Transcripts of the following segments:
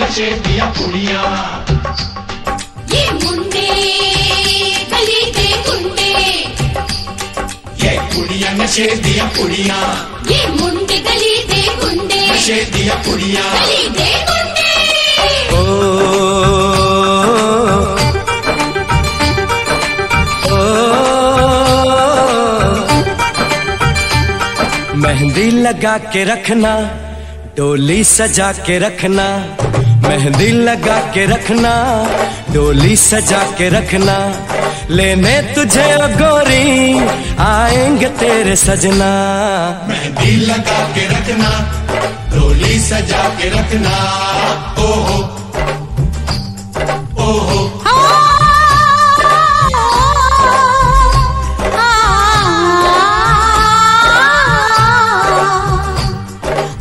नशे दिया कुड़िया, ये मुंडे गली दे गुंडे, ये कुड़िया नशे दिया कुड़िया, ये मुंडे गली दे गुंडे, नशे दिया कुड़िया, गली दे गुंडे। मेहंदी लगा के रखना, डोली सजा के रखना, मेहंदी लगा के रखना, डोली सजा के रखना, लेने तुझे ओ गोरी आएंगे तेरे सजना। मेहंदी लगा के रखना, डोली सजा के रखना, ओहो ओहो।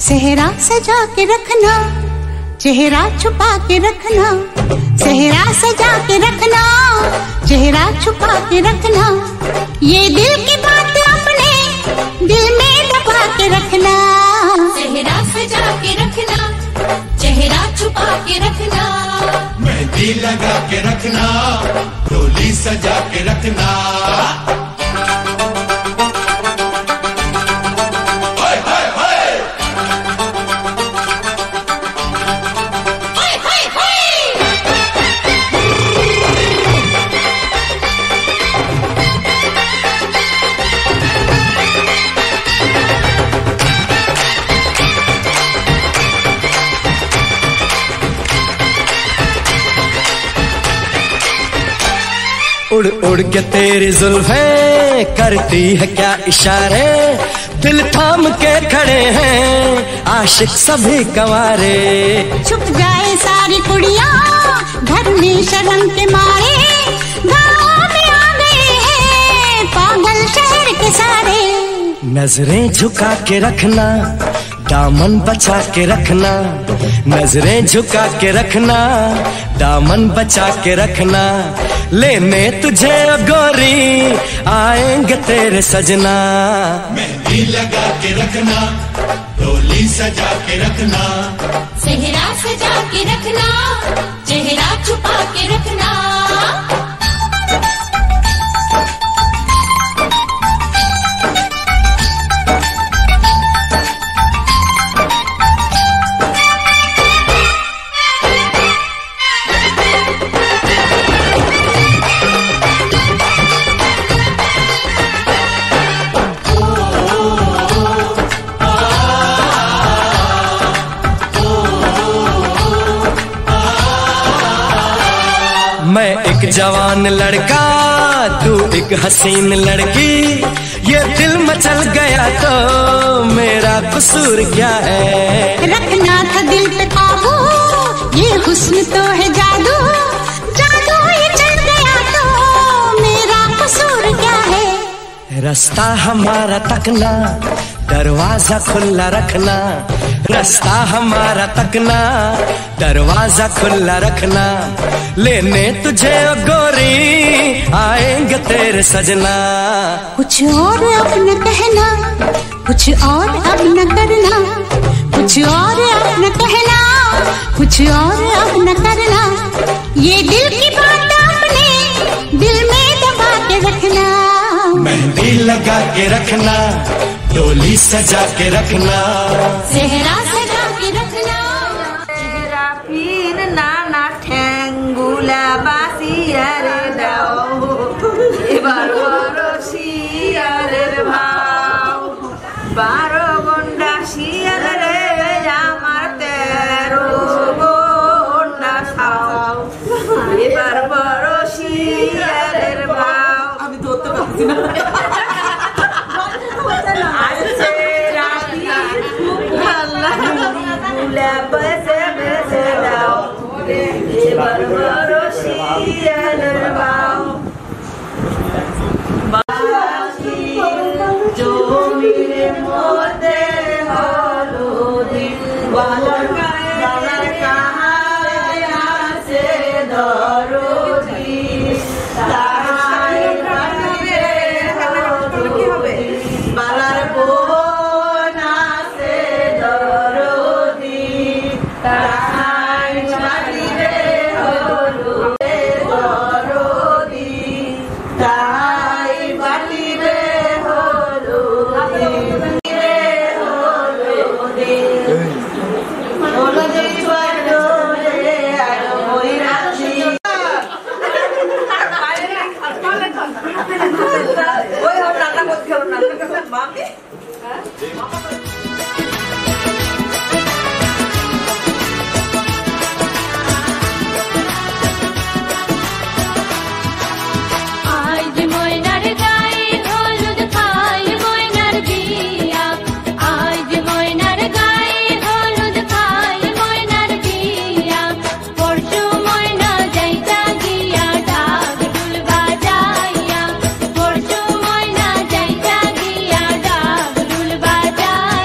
सेहरा सजा के रखना, चेहरा छुपा के रखना, सेहरा सजा के रखना, चेहरा छुपा के रखना, ये दिल की बात अपने दिल में दबा के रखना। सेहरा सजा के रखना, चेहरा छुपा के रखना, मेहंदी लगा के रखना, डोली सजा के रखना। उड़ उड़ के तेरी जुल्फें करती है क्या इशारे, दिल थाम के खड़े हैं आशिक सभी कंवारे। छुप जाए सारी कुड़ियाँ घर में शर्म के मारे, गाँव में आ गए हैं पागल शहर के सारे। नजरें झुका के रखना, दामन बचा के रखना, नजरें झुका के रखना, दामन बचा के रखना, लेने तुझे गोरी आएंगे तेरे सजना। मेहंदी लगा के रखना, डोली सजा के रखना, सेहरा सजा के रखना, चेहरा छुपा के रखना। मैं एक जवान लड़का, तू एक हसीन लड़की, ये दिल मचल गया तो मेरा कसूर क्या है। रखना था दिल पे काबू, ये हुस्न तो है जादू, जादू ये चढ़ गया तो मेरा कसूर रास्ता हमारा तकना, दरवाजा खुला रखना। रास्ता हमारा तकना, दरवाजा खुला रखना। लेने तुझे ओ गोरी आएंगे तेरे सजना। कुछ और अब न कहना, कुछ और अब न करना। कुछ और अब न कहना, कुछ और अब न करना। ये दिल की बात अपने दिल में दबा के रखना। मेहंदी लगा के रखना, डोली सजा के रखना। सेहरा सजा के रखना। চেহারা পিন নানা ঠ্যাঙ্গুলা বাসিয়ারে দাও এবার বড় শিয়ারের ভাও 12 গন্ডা শিয়াল রে আমার 13 গন্ডা খাও এবার বড় শিয়ারের ভাও আমি ধরতে পারছি না বসে বসে দাও এবার বড় শিয়ালের ভাও বাসি জমির মধ্যে হলো দিন বালার কাহায় আছে দরদি তাহাই প্রাণে কি হবে বালার বোন আছে দরদি তাহাই প্রাণে হলো দরদি তাহাই বাটিবে হলো হলো দেই ছড়ো রে আর ওই রাশি ওই হল রান্না করতে হল না মামি আজ ময়নার গায়ে হলুদ খাই ময়নার বিয়া। আজ ময়নার গায়ে হলুদ খাই ময়নার বিয়া। পরশু ময়না যাইতা গিয়া ঢাক ঢোল বাজাইয়া। পরশু ময়না যাইতা গিয়া ঢাক ঢোল বাজাইয়া।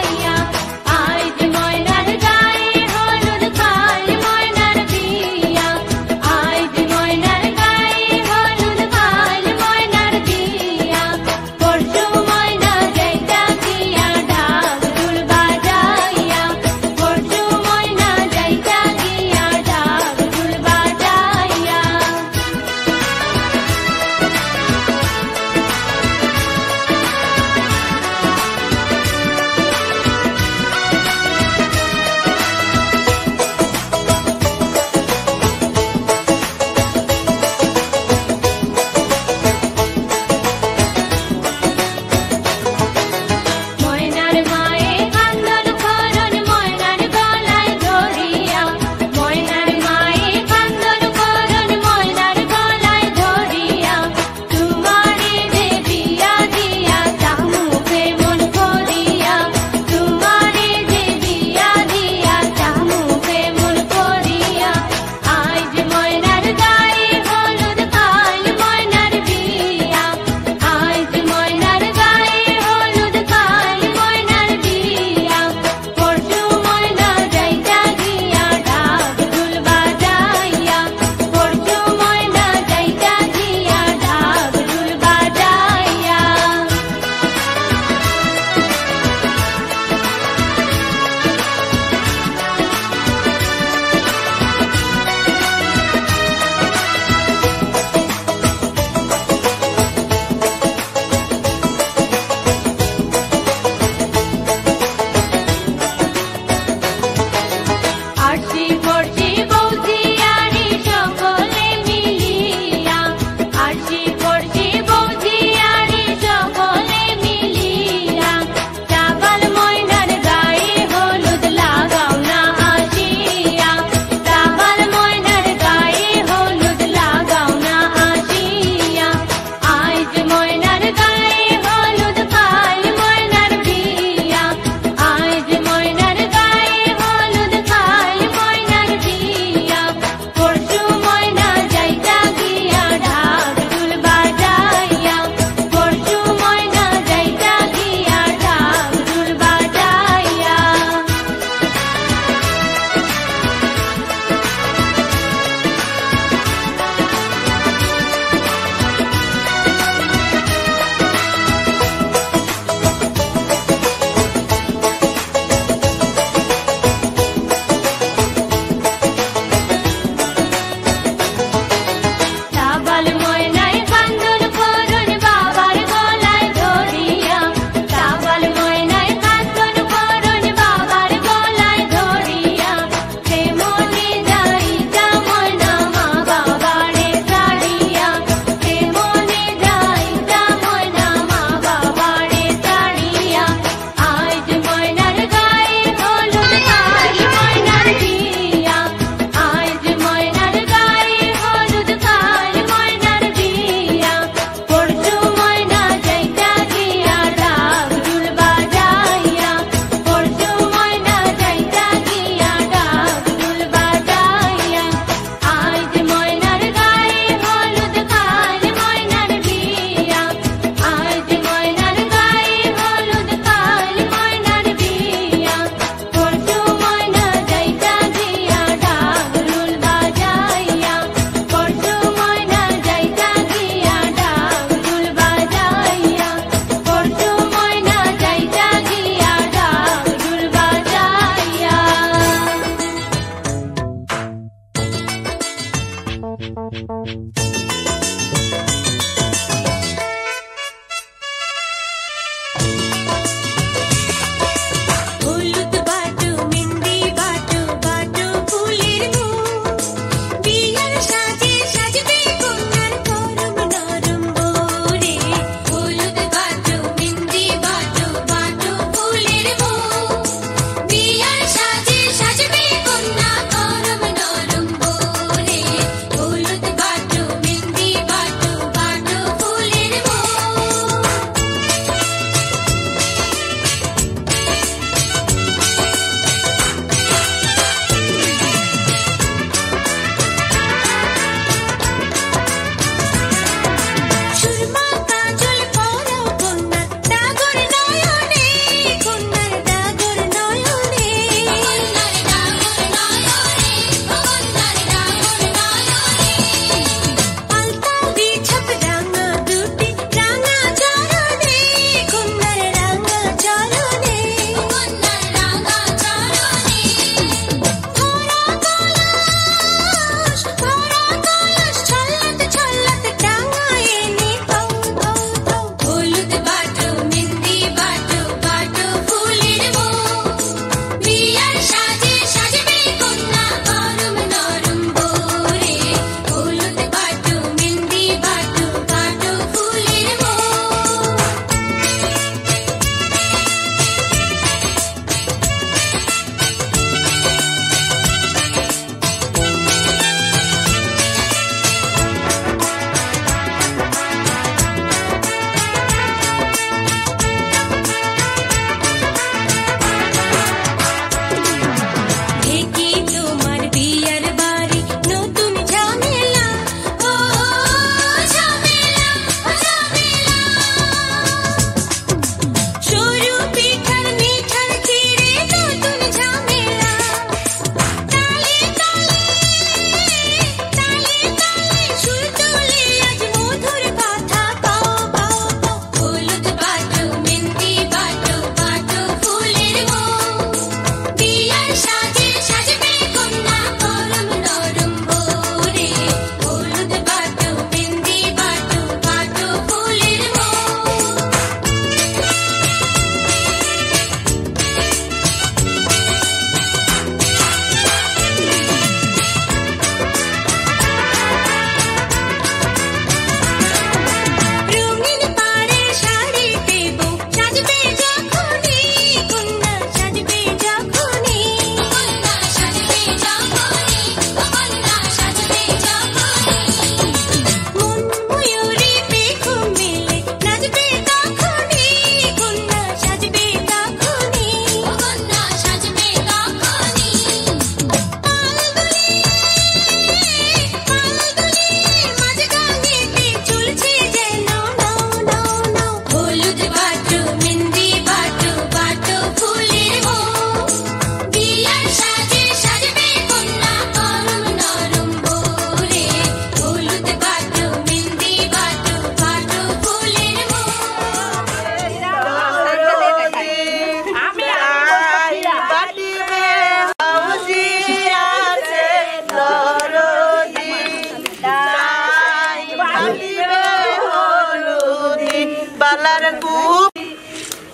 বালার কুপ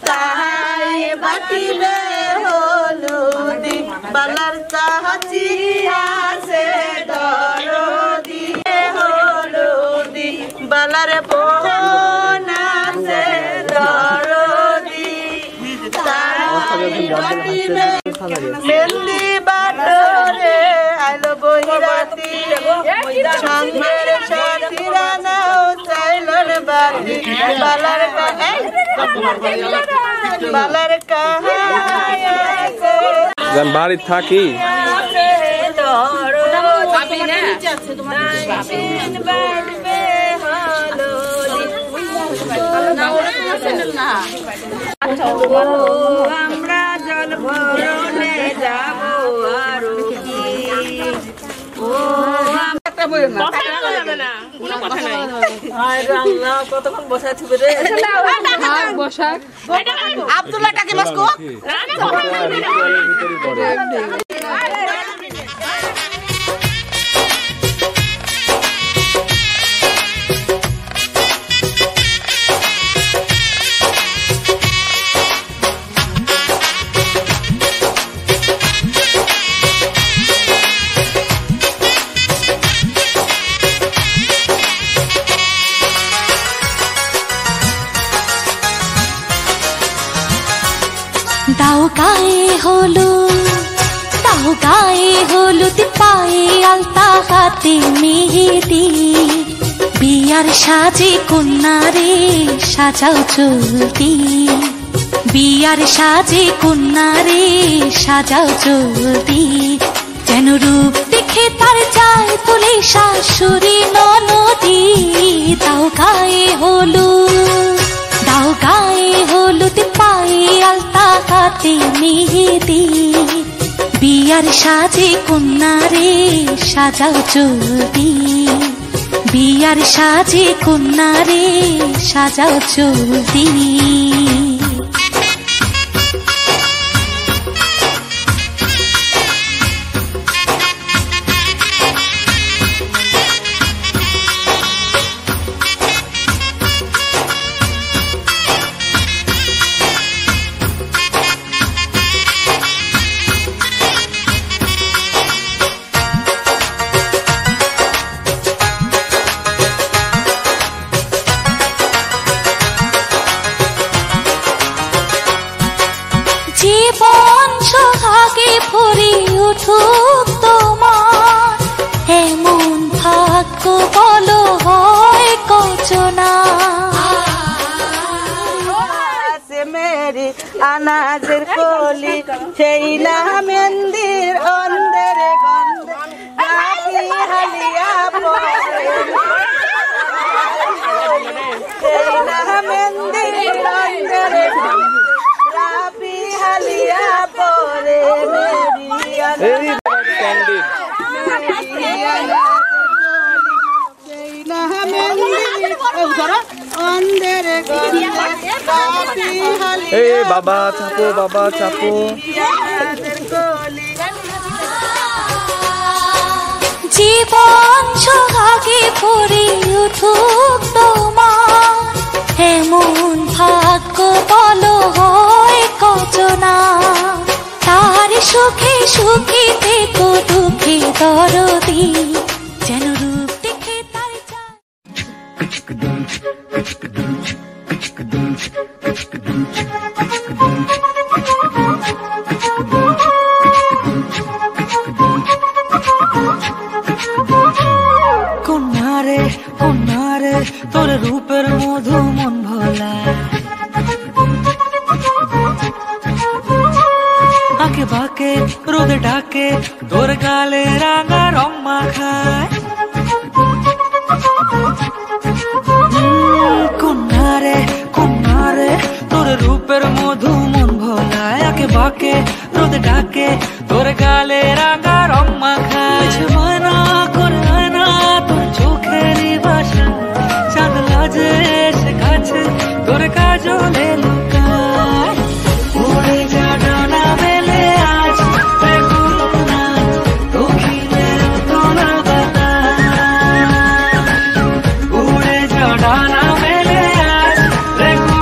তাহাই বাটিবে হলুদি বালার চাহাচি আছে দরদি হলুদি বালার বোন আছে দরদি তাহাই বাটিবে মেহেন্দি বাটরে আইলো বহিরাতি সঙ্গের সাথীরা নাও চাইলর বাতি বালার বালার কাহায় বাড়ি থাকি আমরা জল ভরণে যাব আর কতক্ষণ বসা থাকবে রে আব্দুল্লাহ টাকে মাসকো দাও গায়ে হলুদ পায়ে আলতা হাতে মেহেদি বিয়ার সাজে কন্যারে সাজাও চলতি বিয়ার সাজে কন্যারে সাজাও চলতি যেন রূপ দেখে তার যায় তোলে শাশুড়ি ননদি দাও গায়ে হলুদ পায়ে আলতা হাতে মেহেদি বিয়ার সাজে কন্যারে সাজাও চলতি বিয়ার সাজে কন্যারে সাজাও চলতি জীবন সোহাগে ভরে উঠুক তোমার এমন ভাগ্য বলো হয় কচনা মেরি আনাজের কলি সেই না মেহেন্দির অন্ধের গন্ধে রাখি হালিয়া পরে সেই না মেহেন্দির অন্ধের রাবি হালিয়া পরে মেরি বাবা চাপো জীবন সোহাগে ভরে উঠুক তোমার এমন ভাগ্য বলো হয় কচনা তার সুখে সুখে দেখো দুঃখে দরদি যেন রূপ দেখে তার কন্যারে তোর রূপের মধু মন ভোলা আঁকে বাঁকে রোদে ডাকে তোর গালে রাঙা রং মাখায় কন্যারে তোর রূপের মধু মন ভোলায় আঁকে বাঁকে রোদে ডাকে তোর গালে রাঙা রং মাখায় মানা করে না তোর চোখেরই ভাষা চাঁদ লাজে সে কাছে তোর কাজলে লুকায় উড়ে যা ডানা মেলে আজ বেগুনা দক্ষিণে তোলা বাতাস উড়ে যা ডানা মেলে আজ বেগুনা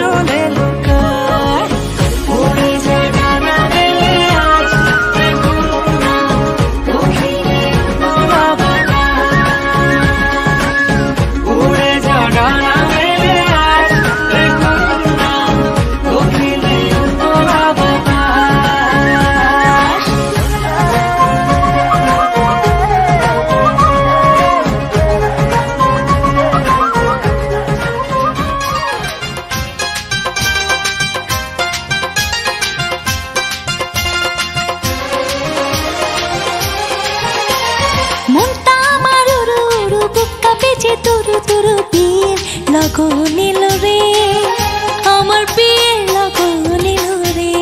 চলে লুকায় উড়ে যায় ডানা মেলে আজ দেখুন না কোকিলে তোরা উড়ে যায় ডানা মেলে আজ দেখুন না কোকিলে তোরা মনটা আমার উড়ু উড়ু বুক কাঁপে যে তুরু তুরু বিয়ের লগন এলো রে আমার বিয়ের লগন এলো রে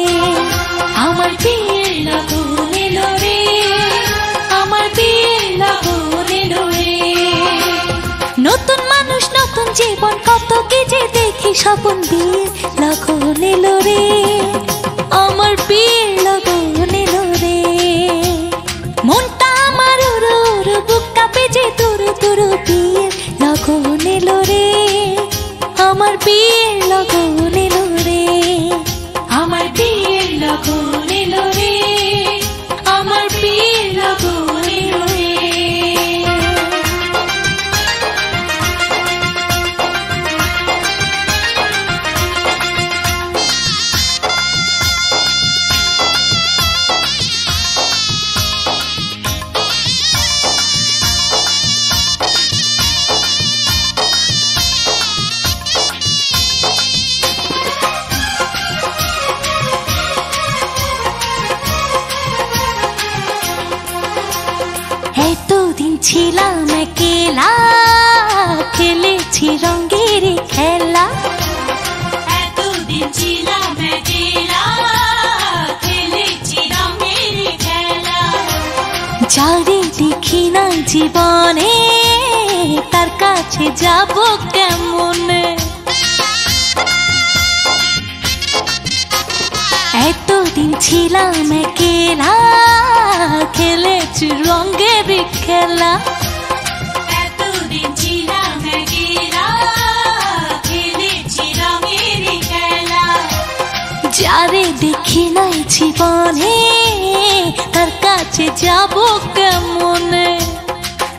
আমার বিয়ের লগন এলো রে আমার বিয়ের লগন এলো রে নতুন মানুষ নতুন জীবন কত কি যে দেখি স্বপন বিয়ের লগন এলো রে আমার বিয়ের লগন এলো রে মনটা আমার উড়ু উড়ু বুক কাঁপে যে তুরু তুরু বিয়ের লগন এলো রে আমার বিয়ের লগন এলো রে আমার বিয়ের লগন এলো রে আমার বিয়ের লগন এলো রে এতদিন ছিলাম একলা খেলেছি রঙের খেলা এতদিন ছিলাম একলা খেলেছি রঙের খেলা যারে দেখি না জীবনে তার কাছে যাব কেমনে এতদিন ছিলাম একলা খেলেছি রঙের খেলা এতদিন ছিলাম একলা খেলেছি রঙের খেলা যারে দেখি নাই জীবনে তার কাছে যাব কেমনে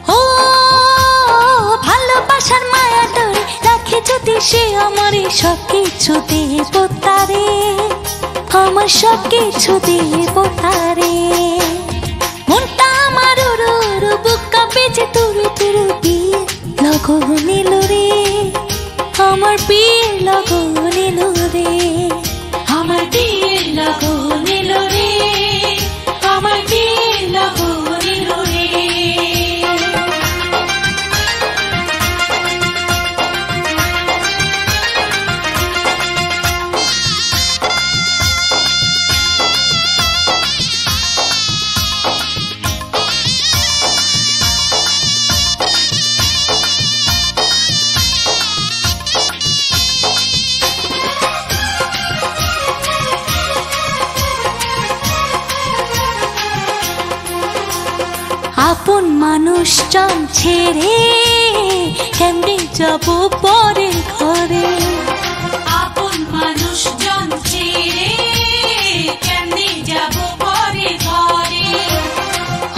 ও ভালোবাসার মায়া ধরে রাখে যদি সে আমার সব কিছু দেব তারে আমার সব কিছু দেব তারে মনটা আমার উড়ু উড়ু বুক কাঁপে যে তুরু তুরু বিয়ে লগন এলো রে আমার বিয়ে লগন এলো রে আমার বিয়ে লগন এলো রে আমার বিয়ে লগন এলো রে আপন মানুষজন ছেড়ে কেমনে যাব পরে ঘরে আপন মানুষজন ছেড়ে কেমনে যাব পরে ঘরে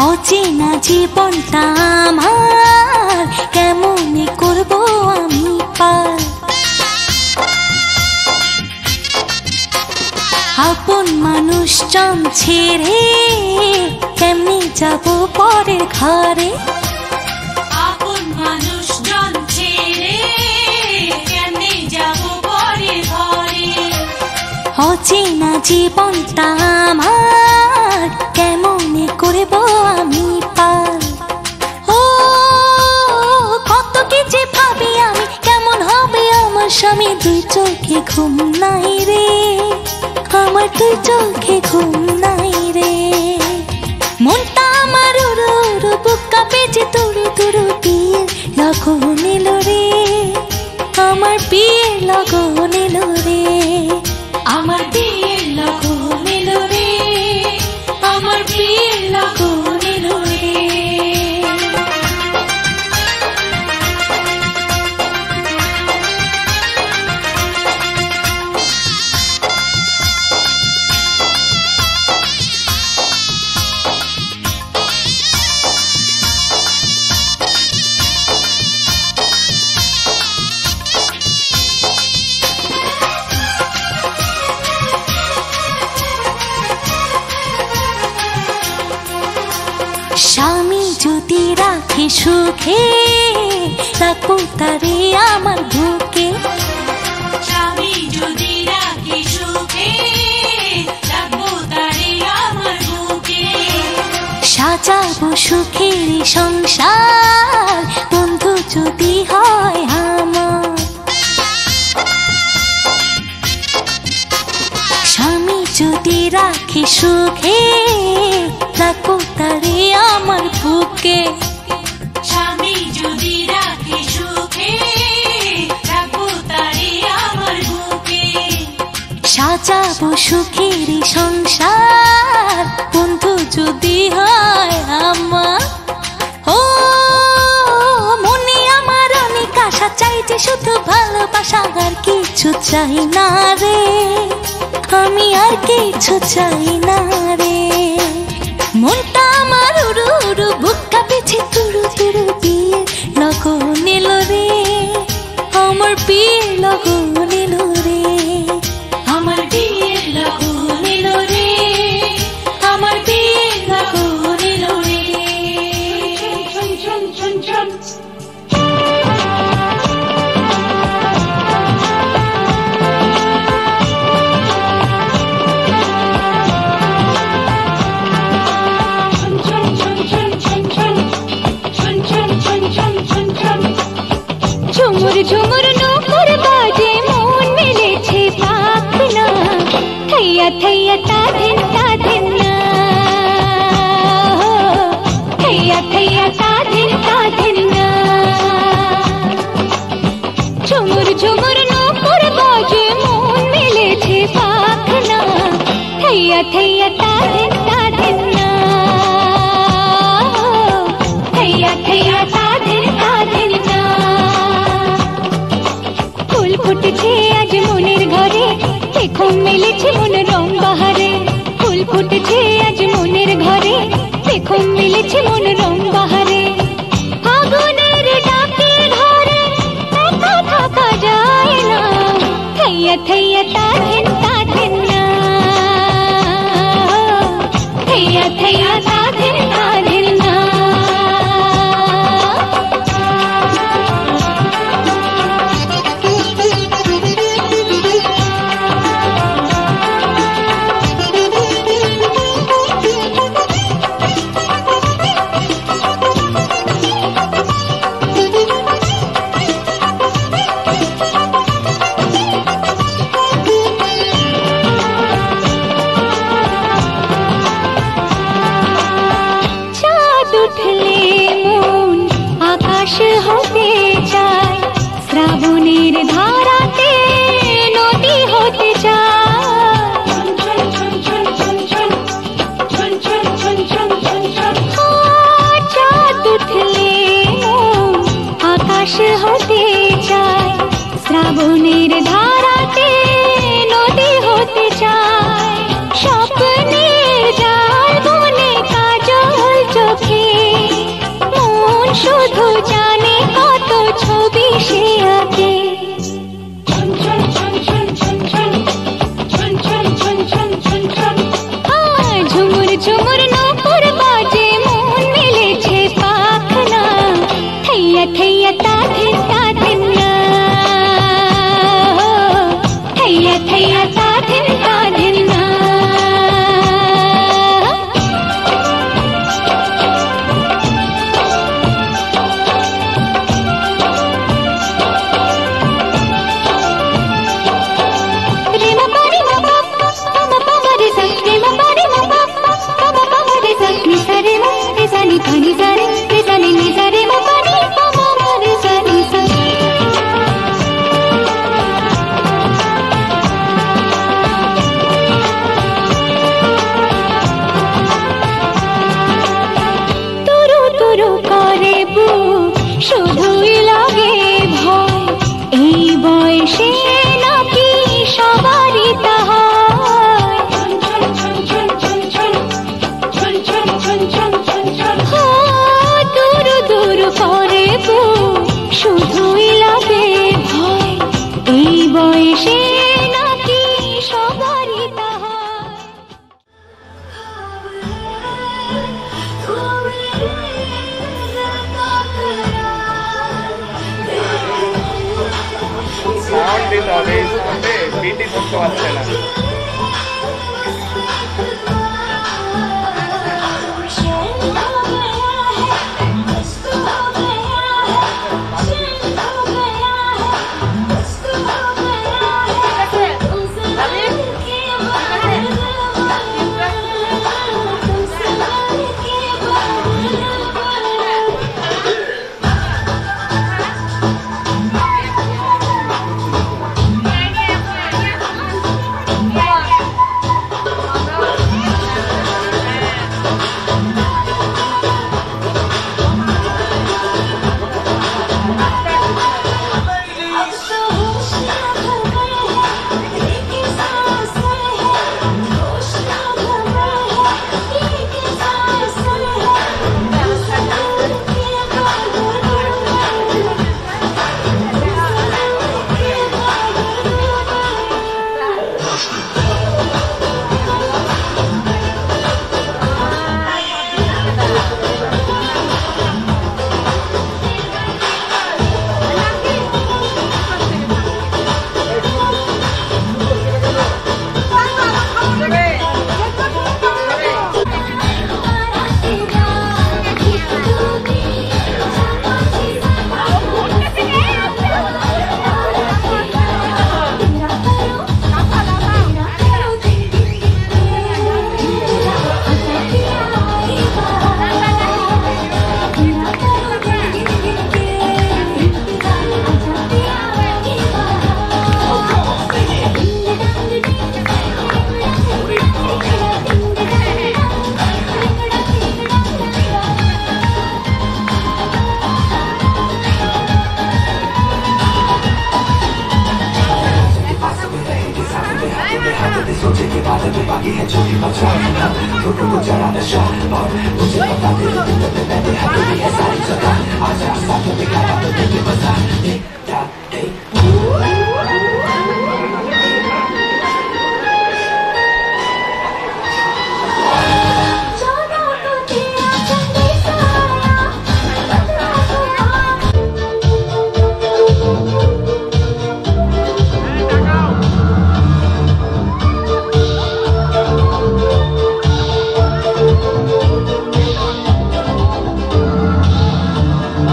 অচেনা জীবনটা আমার কেমনে করব আমি পার আপন মানুষজন ছেড়ে কেমনে যাব পরের ঘরে আপন মানুষজন ছেড়ে কেমনে যাব পরের ঘরে অচেনা জীবনটা আমার কেমনে করব আমি পার ও কত কিছু ভাবি আমি কেমন হবে আমার স্বামী দুই চোখে ঘুম নাই রে আমার দুই চোখে ঘুম নাই রে মনটা আমার উড়ু উড়ু বুক কাঁপে যে তুরু তুরু বিয়ের লগন এলো রে আমার বিয়ের লগন এলো রে আমার বিয়ের লগন এলো রে আমার বিয়ের লগন এলো রে সুখে রাখবো তারে আমার বুকে স্বামী যদি রাখি সুখে রাখবো তারে আমার বুকে সাজাবো সুখের সংসার বন্ধু যদি হয় আমার স্বামী যদি রাখি সুখে রাখবো তারে আমার বুকে স্বামী যদি রাখি সুখে রাখবো তারে আমার বুকে সাজাবো সুখের সংসার বন্ধু যদি হয় আমার ও মনে আমার অনেক আশা চাইছে শুধু ভালোবাসা আর কিছু চাই না রে আমি আর কিছু চাই না রে মনটা আমার উড়ু উড়ু বুক কাঁপেছে তুরু তুরু বিয়ে লগন এলো রে আমার বিয়ে লগন এলো রে আমার বিয়ে লগন এলো রে আমার বিয়ে লগন এলো রে ছন ছন ছন ঝুমুর ঝুমুর নূপুর বাজে মন মিলেছে পাখনা থैया थैया ताधिन ताधिन ना थैया थैया ताधिन ताधिन ना ঝুমুর ঝুমুর নূপুর বাজে মন মিলেছে পাখনা थैया थैया ताधिन ताधिन ना थैया थैया ताधिन ताधिन ना ফুল ফুটেছে আজ মনের ঘরে দেখো মিলেছে মন রং বাহারে ফুল ফুটেছে আজ মনের ঘরে দেখো মিলেছে মন রং বাহারে ফাগুনের ডাকে ঘরে একা থাকা যায় না থैया थैया ताधिन ताधिन ना थैया थैया ताधिन ताधिन ना ক্যান্ডি ধরতে পারছে না।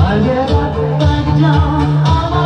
I get up and down.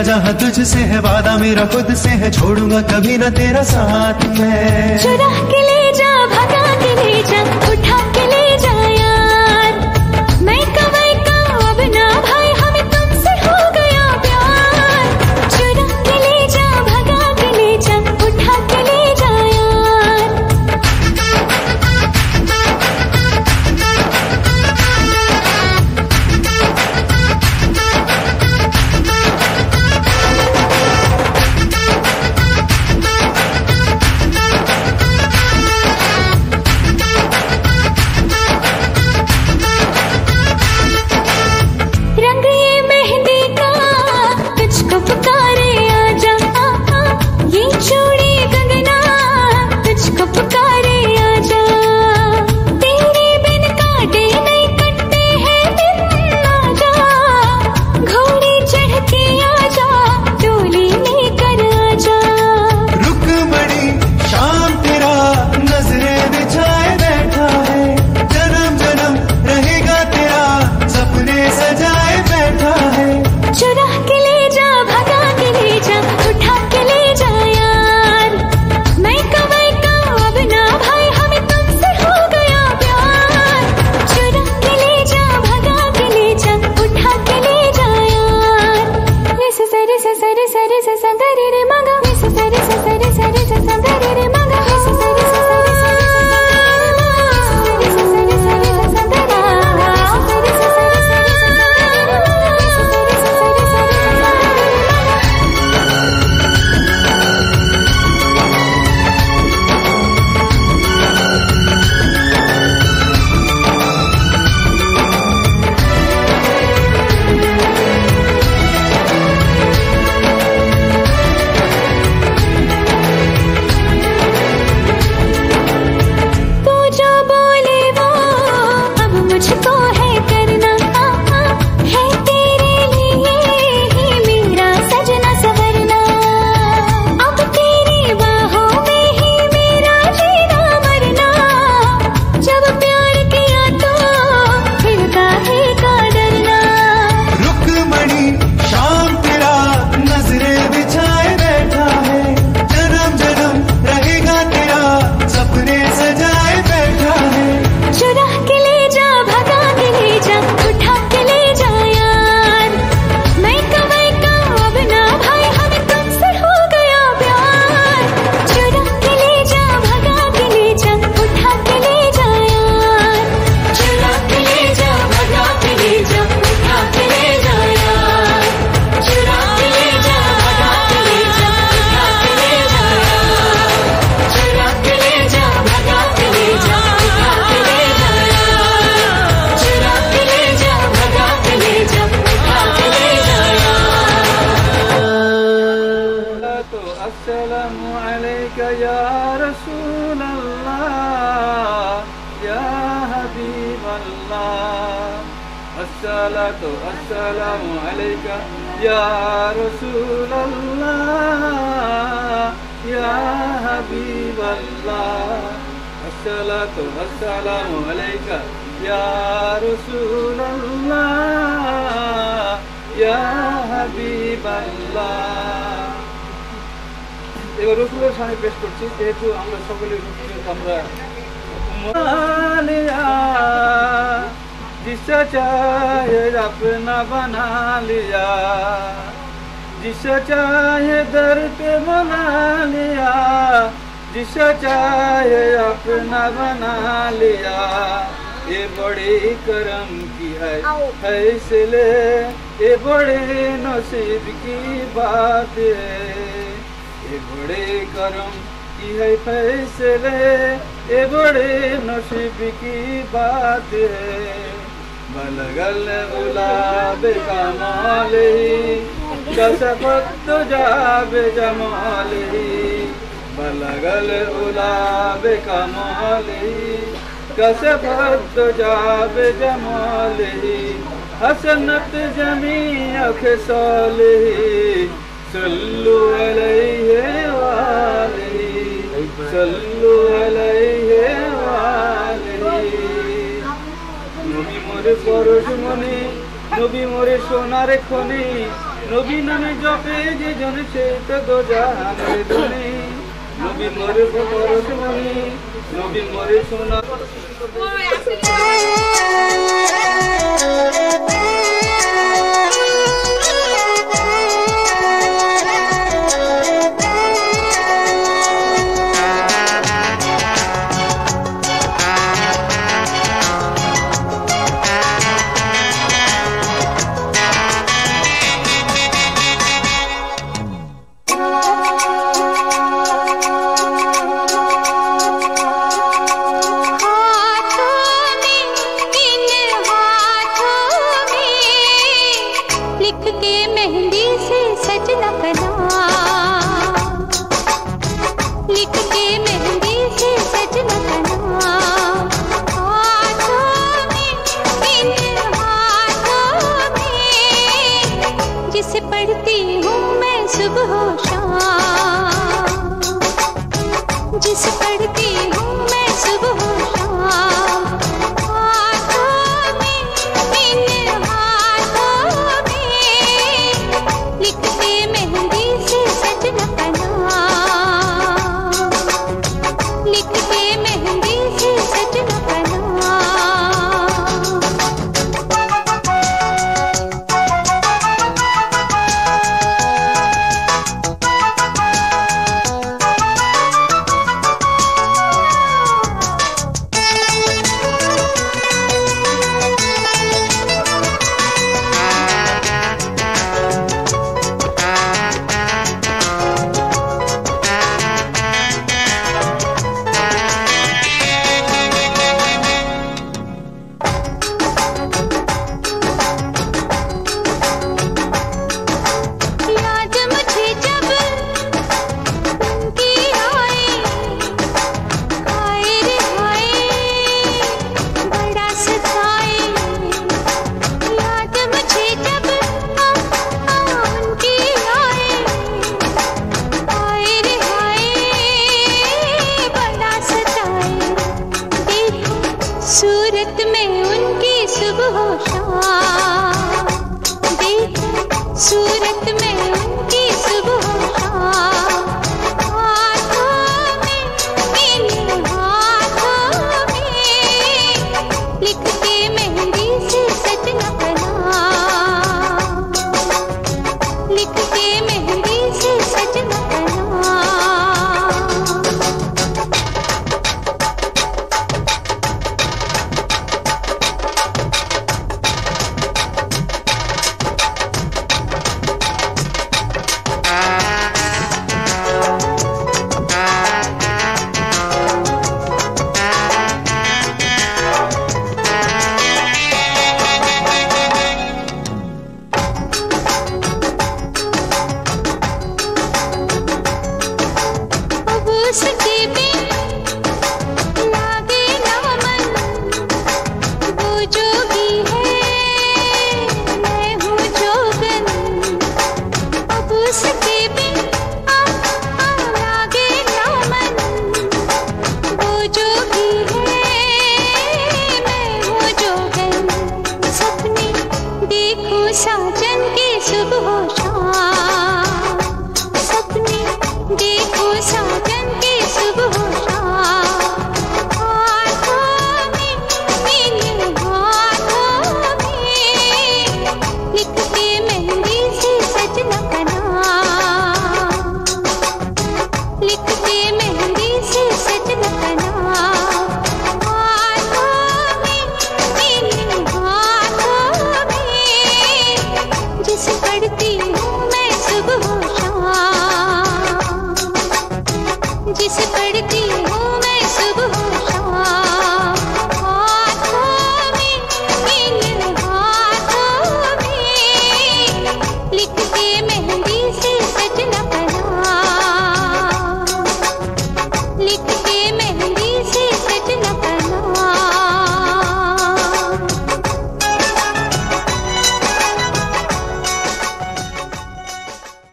मेरा जहाँ तुझसे है वादा मेरा खुद से है छोड़ूंगा कभी ना तेरा साथ मैं चुरा के ले जा भगा के ले जा उठा के ले जा यार मैं कमाई का अब ना भाई हमें तुमसे हो गया प्यार चुरा के ले जा भगा के ले जा उठा के ले जा यार रंग ये मेहंदी का तुझको पुकारे आजा ये चूड़ी कंगना तुझको पुकारे आजा तेरे बिन काटे नहीं कटते हैं दिन आजा घोड़ी चढ़ के आजा डोली लेकर आजा रुकमणी शाम तेरा नजरें बिछाए बैठा है जन्म जन्म रहेगा तेरा सपने सजाए बैठा है चुरा के ले जा भगा के ले जा उठा के ले जा यार मैं कमाई का अब ना भाई हमें तुमसे हो गया प्यार चुरा के ले जा भगा के ले जा उठा के ले जा यार रे से सरे से सरे सरे से संगरे रे मगा रे से सरे से सरे सरे से संगरे रे मगा रे से सरे से सरे सरे से संगरे रे मगा रे से सरे सरे से संगरा रे से सरे से सरे तू जो बोले वो अब मुझको है करना है तेरे लिए ही मेरा सजना सवरना अब तेरी बाहों में ही मेरा जीना मरना जब प्यार किया तो फिर काहे का डरना रुकमणी शाम तेरा नजरें बिछाए बैठा है जन्म जन्म रहेगा तेरा सपने सजाए बैठा है चुरा के ले जा भगा के ले जा उठा के ले जा यार मैं कमाई का अब ना भाई हमें तुमसे हो गया प्यार चुरा के ले जा भगा के ले जा उठा के ले जा यार चुरा के ले जा भगा के ले जा उठा के ले जा यार चुरा के ले जा भगा के ले जा उठा के ले जा यार चुरा के ले जा भगा के ले जा उठा के ले जा यार चुरा के ले जा भगा के ले जा उठा के ले जा तो अस्सलामु अलैका या रसूल अल्लाह या हबीब अल्लाह अस्सलातु अस्सलामु अलैका या रसूल अल्लाह या हबीब अल्लाह अस्सलातु अस्सलामु अलैका या रसूल अल्लाह या हबीब अल्लाह এবার রসুলের সামনে পেশ করছি যেহেতু আমরা সকলে আমরা जिसे चाहे अपना बना लिया जिसे चाहे दर पे बना लिया जिसे चाहे अपना बना लिया ये बड़ी करम की है फैसले ये बड़े नसीब की बात है ये बड़े करम की है फैसले ये बड़े नसीब की बात है बलगल गुलाब कमाल कसफत जाब जमाल बलगल गुलाब कमाल कसफत जाब जमाल हसनत जमी अखसाल सल्लु अलैहि वालिहि सल्लु अलैहि वालिहि नबी मोरे परशमणि नबी मोरे सोनार खनि নবী নামে জপে যে জন সে তো গোজানের ধনী নবী মরে পরশমণি নবী মরে সোনা